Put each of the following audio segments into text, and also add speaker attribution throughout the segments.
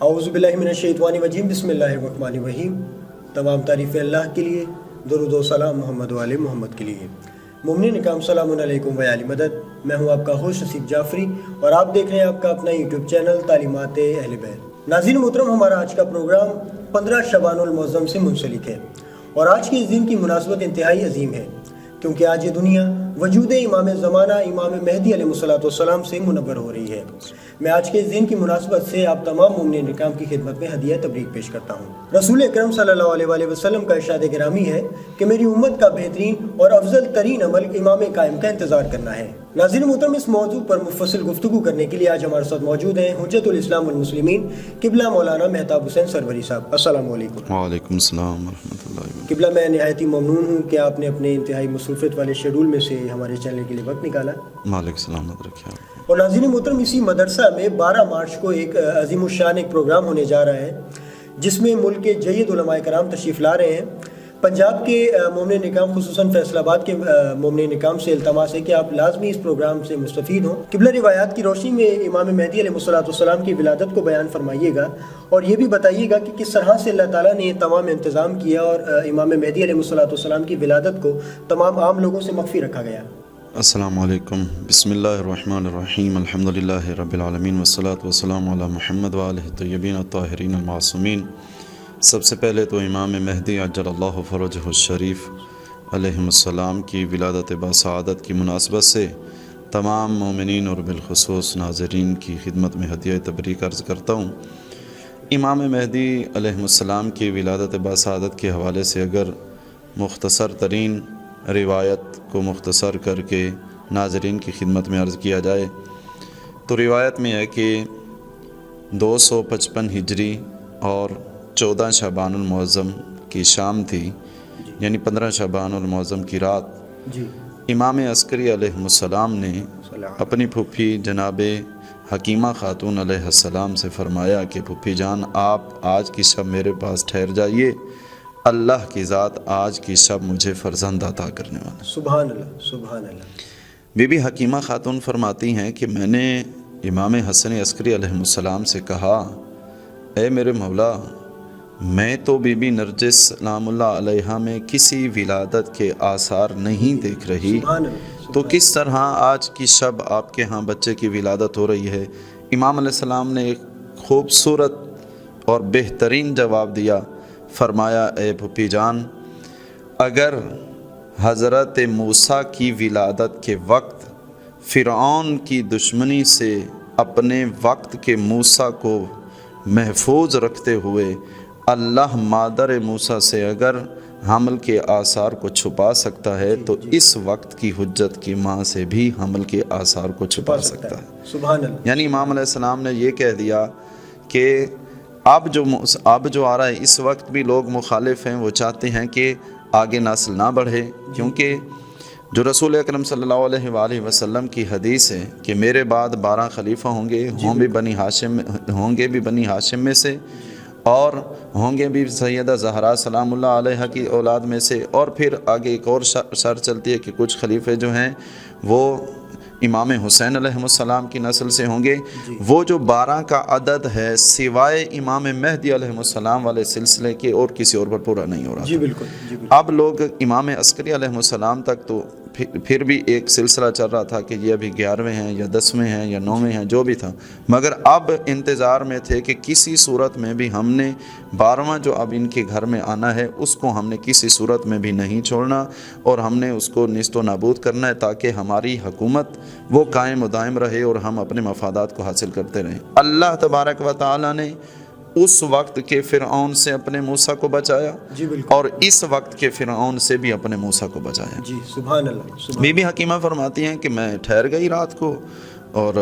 Speaker 1: اعوذ باللہ من الشیطان الرجیم بسم اللہ الرحمن الرحیم۔ تمام تعریفیں اللہ کے لیے، درود و سلام محمد و آل محمد کے لیے۔ مومنین اکرام سلام علیکم و علی مدد۔ میں ہوں آپ کا ہوسٹ نصیب جعفری اور آپ دیکھ رہے ہیں آپ کا اپنا یوٹیوب چینل تعلیمات اہل بیت۔ ناظرین محترم، ہمارا آج کا پروگرام 15 شعبان المعظم سے منسلک ہے اور آج کے اس دن کی مناسبت انتہائی عظیم ہے کیونکہ آج یہ دنیا وجود امام زمانہ امام مہدی علیہ السلام سے منور ہو رہی ہے۔ میں آج کے اس دن کی مناسبت سے آپ تمام مومنین اکرام کی خدمت میں ہدیہ تبریک پیش کرتا ہوں۔ رسول اکرم صلی اللہ علیہ وآلہ وسلم کا ارشاد گرامی ہے کہ میری امت کا بہترین اور افضل ترین عمل امام قائم کا انتظار کرنا ہے۔ ناظرین محترم، اس موضوع پر مفصل گفتگو کرنے کے لیے آج ہمارے ساتھ موجود ہیں حجت الاسلام والمسلمین قبلہ مولانا مہتاب حسین سروری صاحب۔ السلام علیکم۔
Speaker 2: وعلیکم السلام ورحمۃ اللہ وبرکاتہ۔
Speaker 1: قبلہ، میں نہایت ہی ممنون ہوں کہ آپ نے اپنے انتہائی مصروفیت والے شیڈول میں سے ہمارے چینل کے لیے وقت نکالا۔
Speaker 2: مالک سلامت رکھے۔
Speaker 1: اور ناظرین محترم، اسی مدرسہ میں 12 مارچ کو ایک عظیم الشان ایک پروگرام ہونے جا رہا ہے جس میں ملک کے جید علماء کرام تشریف لا رہے ہیں۔ پنجاب کے مومنین اکرام، خصوصاً فیصل آباد کے مومنین اکرام سے التماس ہے کہ آپ لازمی اس پروگرام سے مستفید ہوں۔ قبلہ، روایات کی روشنی میں امام مہدی علیہ السلام کی ولادت کو بیان فرمائیے گا اور یہ بھی بتائیے گا کہ کس طرح سے اللہ تعالیٰ نے تمام انتظام کیا اور امام مہدی علیہ السلام کی ولادت کو تمام عام لوگوں سے مخفی رکھا گیا۔
Speaker 2: السلام علیکم۔ بسم اللہ الرحمن الرحیم۔ الحمدللہ رب العالمین والصلاة والسلام علی محمد وآلہ الطیبین الطاہرین المعصومین۔ سب سے پہلے تو امام مہدی عجل اللہ فرجہ الشریف علیہ السلام کی ولادت باسعادت کی مناسبت سے تمام مومنین اور بالخصوص ناظرین کی خدمت میں ہدیہ تبریک عرض کرتا ہوں۔ امام مہدی علیہ السلام کی ولادت باسعادت کے حوالے سے اگر مختصر ترین روایت کو مختصر کر کے ناظرین کی خدمت میں عرض کیا جائے تو روایت میں ہے کہ 255 ہجری اور 14 شعبان المعظم کی شام تھی، یعنی 15 شعبان المعظم کی رات۔ امام عسکری علیہ السلام نے اپنی پھوپھی جناب حکیمہ خاتون علیہ السلام سے فرمایا کہ پھوپھی جان، آپ آج کی شب میرے پاس ٹھہر جائیے، اللہ کی ذات آج کی شب مجھے فرزند عطا کرنے والا۔
Speaker 1: سبحان اللہ، سبحان اللہ۔
Speaker 2: بی بی حکیمہ خاتون فرماتی ہیں کہ میں نے امام حسن عسکری علیہ السلام سے کہا، اے میرے مولا، میں تو بی بی نرجس سلام اللہ علیہا میں کسی ولادت کے آثار نہیں دیکھ رہی، تو کس طرح آج کی شب آپ کے ہاں بچے کی ولادت ہو رہی ہے؟ امام علیہ السلام نے ایک خوبصورت اور بہترین جواب دیا، فرمایا، اے پھوپھی جان، اگر حضرت موسیٰ کی ولادت کے وقت فرعون کی دشمنی سے اپنے وقت کے موسیٰ کو محفوظ رکھتے ہوئے اللہ مادر موسیٰ سے اگر حمل کے آثار کو چھپا سکتا ہے تو اس وقت کی حجت کی ماں سے بھی حمل کے آثار کو چھپا سکتا ہے۔
Speaker 1: سبحان اللہ۔
Speaker 2: یعنی امام علیہ السلام نے یہ کہہ دیا کہ اب جو آ رہا ہے، اس وقت بھی لوگ مخالف ہیں، وہ چاہتے ہیں کہ آگے نسل نہ بڑھے، کیونکہ جو رسول اکرم صلی اللہ علیہ وآلہ وسلم کی حدیث ہے کہ میرے بعد 12 خلیفہ ہوں گے، ہوں گے بھی بنی ہاشم میں سے، اور ہوں گے بھی سیدہ زہرا سلام اللہ علیہ کی اولاد میں سے، اور پھر آگے ایک اور شر چلتی ہے کہ کچھ خلیفے جو ہیں وہ امام حسین علیہ السلام کی نسل سے ہوں گے۔ وہ جو 12 کا عدد ہے سوائے امام مہدی علیہ السلام والے سلسلے کے اور کسی اور پر پورا نہیں ہو رہا۔
Speaker 1: جی بالکل، جی بالکل۔
Speaker 2: اب لوگ امام عسکری علیہ السلام تک تو پھر بھی ایک سلسلہ چل رہا تھا کہ یہ ابھی 11ویں ہیں یا 10ویں ہیں یا 9ویں ہیں، جو بھی تھا، مگر اب انتظار میں تھے کہ کسی صورت میں بھی ہم نے 12واں جو اب ان کے گھر میں آنا ہے اس کو ہم نے کسی صورت میں بھی نہیں چھوڑنا اور ہم نے اس کو نیست و نابود کرنا ہے تاکہ ہماری حکومت وہ قائم و دائم رہے اور ہم اپنے مفادات کو حاصل کرتے رہیں۔ اللہ تبارک و تعالی نے اس وقت کے فرعون سے اپنے موسیٰ کو بچایا،
Speaker 1: جی بالکل،
Speaker 2: اور اس وقت کے فرعون سے بھی اپنے موسیٰ کو بچایا۔
Speaker 1: جی سبحان اللہ۔
Speaker 2: بی بی حکیمہ فرماتی ہیں کہ میں ٹھہر گئی رات کو اور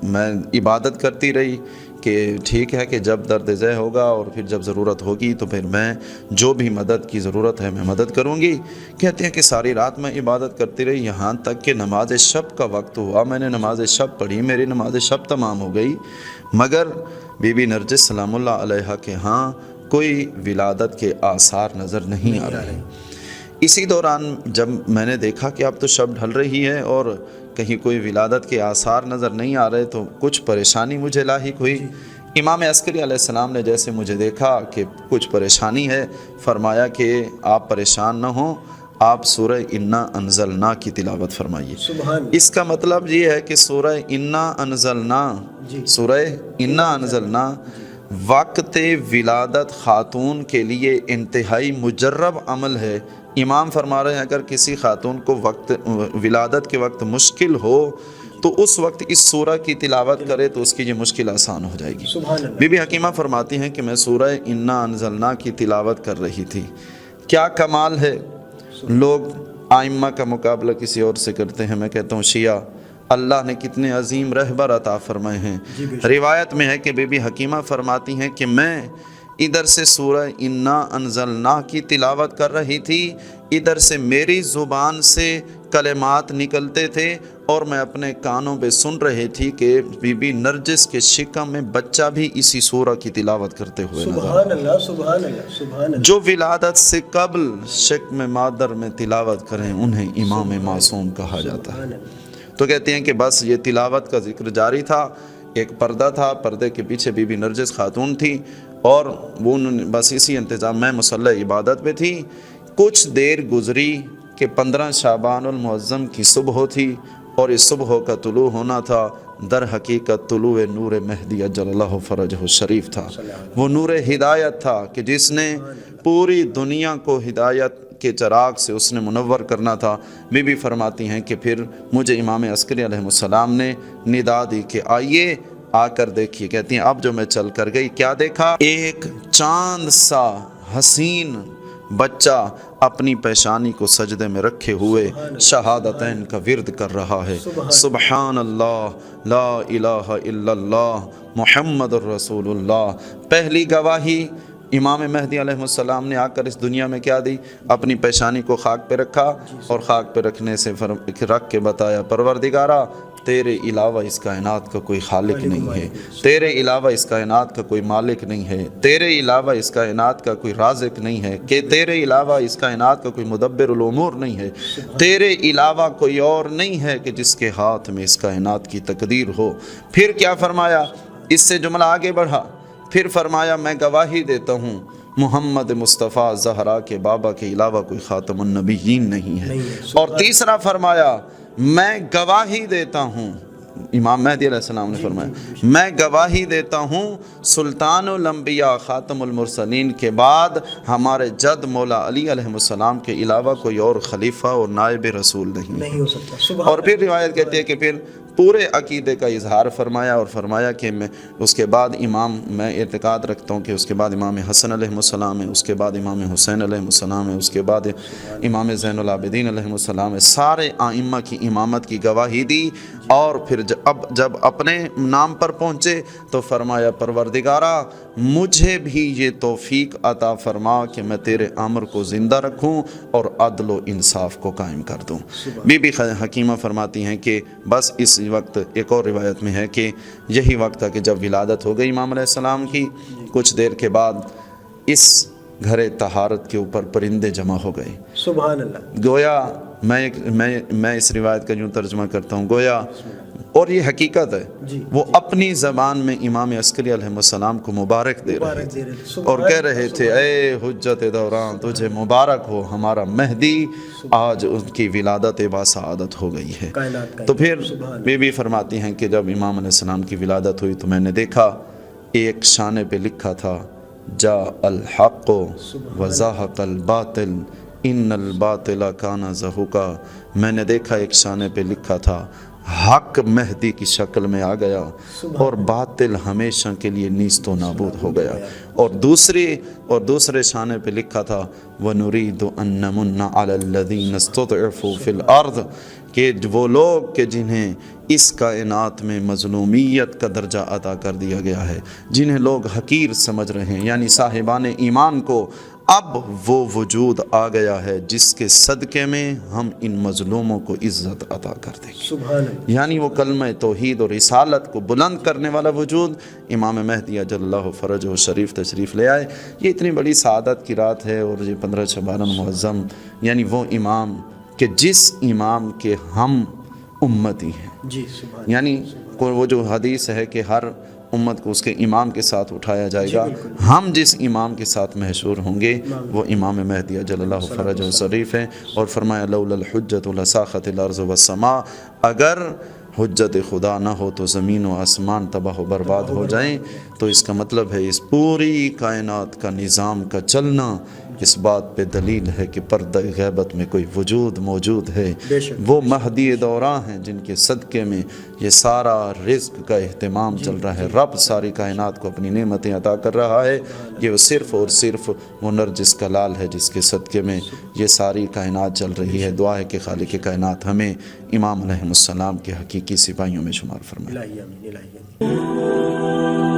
Speaker 2: میں عبادت کرتی رہی کہ ٹھیک ہے کہ جب درد ذہ ہوگا اور پھر جب ضرورت ہوگی تو پھر میں جو بھی مدد کی ضرورت ہے میں مدد کروں گی۔ کہتے ہیں کہ ساری رات میں عبادت کرتی رہی، یہاں تک کہ نماز شب کا وقت ہوا، میں نے نماز شب پڑھی، میری نماز شب تمام ہو گئی، مگر بی بی نرجس سلام اللہ علیہ کے ہاں کوئی ولادت کے آثار نظر نہیں آ رہے۔ اسی دوران جب میں نے دیکھا کہ اب تو شب ڈھل رہی ہے اور کہیں کوئی ولادت کے آثار نظر نہیں آ رہے تو کچھ پریشانی مجھے لاحق ہوئی امام عسکری علیہ السلام نے جیسے مجھے دیکھا کہ کچھ پریشانی ہے، فرمایا کہ آپ پریشان نہ ہوں، آپ سورہ انا انزلنا کی تلاوت فرمائیے۔
Speaker 1: سبحان
Speaker 2: اس کا مطلب یہ ہے کہ سورہ انا انزلنا،
Speaker 1: جی،
Speaker 2: سورہ انا انزلنا وقت ولادت خاتون کے لیے انتہائی مجرب عمل ہے۔ امام فرما رہے ہیں اگر کسی خاتون کو وقت ولادت کے وقت مشکل ہو تو اس وقت اس سورہ کی تلاوت کرے تو اس کی یہ مشکل آسان ہو جائے گی۔
Speaker 1: سبحان اللہ۔
Speaker 2: بی بی حکیمہ فرماتی ہیں کہ میں سورہ انا انزلنا کی تلاوت کر رہی تھی، کیا کمال ہے۔ لوگ آئمہ کا مقابلہ کسی اور سے کرتے ہیں، میں کہتا ہوں شیعہ اللہ نے کتنے عظیم رہبر عطا فرمائے ہیں۔
Speaker 1: جی بے شک۔
Speaker 2: روایت میں ہے کہ بی بی حکیمہ فرماتی ہیں کہ میں ادھر سے سورہ انا انزلنا کی تلاوت کر رہی تھی، ادھر سے میری زبان سے کلمات نکلتے تھے اور میں اپنے کانوں پہ سن رہی تھی کہ بی بی نرجس کے شکم میں بچہ بھی اسی سورہ کی تلاوت کرتے ہوئے نظر
Speaker 1: سبحان اللہ، سبحان اللہ، سبحان اللہ۔
Speaker 2: جو ولادت سے قبل شکم مادر میں تلاوت کریں انہیں امام معصوم کہا جاتا ہے۔
Speaker 1: سبحان اللہ۔
Speaker 2: تو کہتے ہیں کہ بس یہ تلاوت کا ذکر جاری تھا، ایک پردہ تھا، پردے کے پیچھے بی بی نرجس خاتون تھی اور وہ بس اسی انتظام میں مصلی عبادت پہ تھی۔ کچھ دیر گزری کہ 15 شعبان المعظم کی صبح تھی اور اس صبح کا طلوع ہونا تھا در حقیقت طلوع نور مہدی اجل اللہ فرجہ شریف تھا۔ وہ نور ہدایت تھا کہ جس نے پوری دنیا کو ہدایت کے چراغ سے اس نے منور کرنا تھا۔ بی بی فرماتی ہیں کہ پھر مجھے امام عسکری علیہ السلام نے ندا دی کہ آئیے آ کر دیکھیے۔ کہتی ہیں اب جو میں چل کر گئی کیا دیکھا، ایک چاند سا حسین بچہ اپنی پیشانی کو سجدے میں رکھے ہوئے شہادتین کا ورد کر رہا ہے، سبحان اللہ لا الہ الا اللہ محمد الرسول اللہ۔ پہلی گواہی امام مہدی علیہ السلام نے آ کر اس دنیا میں کیا دی، اپنی پیشانی کو خاک پہ رکھا اور خاک پہ رکھنے سے رکھ کے بتایا پروردگارا تیرے علاوہ اس کائنات کا کوئی خالق نہیں ہے، تیرے علاوہ اس کائنات کا کوئی مالک نہیں ہے، تیرے علاوہ اس کائنات کا کوئی رازق نہیں ہے، کہ تیرے علاوہ اس کائنات کا کوئی مدبر الامور نہیں ہے، تیرے علاوہ کوئی اور نہیں ہے کہ جس کے ہاتھ میں اس کائنات کی تقدیر ہو۔ پھر کیا فرمایا، اس سے جملہ آگے بڑھا، پھر فرمایا میں گواہی دیتا ہوں محمد مصطفیٰ زہرا کے بابا کے علاوہ کوئی خاتم النبیین نہیں ہے۔ اور تیسرا فرمایا میں گواہی دیتا ہوں، امام مہدی علیہ السلام نے فرمایا میں گواہی دیتا ہوں سلطان الانبیاء خاتم المرسلین کے بعد ہمارے جد مولا علی علیہ السلام کے علاوہ کوئی اور خلیفہ اور نائب رسول نہیں
Speaker 1: ہو سکتا۔
Speaker 2: اور پھر روایت کہتی ہے کہ پھر پورے عقیدے کا اظہار فرمایا اور فرمایا کہ میں اس کے بعد میں اعتقاد رکھتا ہوں کہ اس کے بعد امام حسن علیہ السلام ہے، اس کے بعد امام حسین علیہ السلام ہے، اس کے بعد امام زین العابدین علیہ السلام ہے، سارے ائمہ کی امامت کی گواہی دی۔ اور پھر جب اپنے نام پر پہنچے تو فرمایا پروردگارا مجھے بھی یہ توفیق عطا فرما کہ میں تیرے امر کو زندہ رکھوں اور عدل و انصاف کو قائم کر دوں۔ بی بی حکیمہ فرماتی ہیں کہ بس اس وقت ایک اور روایت میں ہے کہ یہی وقت تھا کہ جب ولادت ہو گئی امام علیہ السلام کی، کچھ دیر کے بعد اس گھر طہارت کے اوپر پرندے جمع ہو گئے۔
Speaker 1: سبحان اللہ۔
Speaker 2: گویا میں اس روایت کا یوں ترجمہ کرتا ہوں، گویا اور یہ حقیقت ہے وہ اپنی زبان میں امام عسکری علیہ السلام کو مبارک دے رہے تھے اور کہہ رہے تھے اے حجت دوران تجھے مبارک ہو، ہمارا مہدی آج ان کی ولادت باسعادت ہو گئی ہے۔ تو پھر بی بی فرماتی ہیں کہ جب امام علیہ السلام کی ولادت ہوئی تو میں نے دیکھا ایک شانے پہ لکھا تھا جا الحق وزاحق الباطل ان الباطل کان زہوقا۔ میں نے دیکھا ایک شانے پہ لکھا تھا حق مہدی کی شکل میں آ گیا اور باطل ہمیشہ کے لیے نیست و نابود ہو گیا۔ اور دوسرے شانے پہ لکھا تھا وَنُرِيدُ أَن نَّمُنَّ عَلَى الَّذِينَ اسْتُضْعِفُوا فِي الْأَرْضِ، کہ وہ لوگ کہ جنہیں اس کائنات میں مظلومیت کا درجہ عطا کر دیا گیا ہے، جنہیں لوگ حقیر سمجھ رہے ہیں، یعنی صاحبان ایمان کو اب وہ وجود آ گیا ہے جس کے صدقے میں ہم ان مظلوموں کو عزت عطا کر دیں گے۔
Speaker 1: سبحان اللہ۔
Speaker 2: یعنی وہ کلمہ توحید اور رسالت کو بلند کرنے والا وجود امام مہدی اجل اللہ فرجہ شریف تشریف لے آئے۔ یہ اتنی بڑی سعادت کی رات ہے اور یہ 15 شعبان المعظم، یعنی وہ امام کہ جس امام کے ہم امتی ہیں،
Speaker 1: جی سبحان،
Speaker 2: یعنی وہ جو حدیث ہے کہ ہر امت کو اس کے امام کے ساتھ اٹھایا جائے گا. ہم جس امام کے ساتھ محشور ہوں گے وہ امام مہدی اجل اللہ فرجہ شریف ہیں. اور فرمایا لولا الحجۃ لساخت الارض والسماء، اگر حجت خدا نہ ہو تو زمین و آسمان تباہ و برباد ہو جائیں. تو اس کا مطلب ہے اس پوری کائنات کا نظام کا چلنا اس بات پہ دلیل ہے کہ پردہ غیبت میں کوئی وجود موجود ہے. وہ مہدی دوراں ہیں جن کے صدقے میں یہ سارا رزق کا اہتمام چل رہا ہے. رب ساری کائنات کو اپنی نعمتیں عطا کر رہا ہے. یہ صرف اور صرف وہ نرجس کا لال ہے جس کے صدقے میں یہ ساری کائنات چل رہی ہے. دعا ہے کہ خالق کائنات ہمیں امام علیہ السلام کے حقیقی سپاہیوں میں شمار فرمائے.
Speaker 1: الہی آمین، الہی آمین.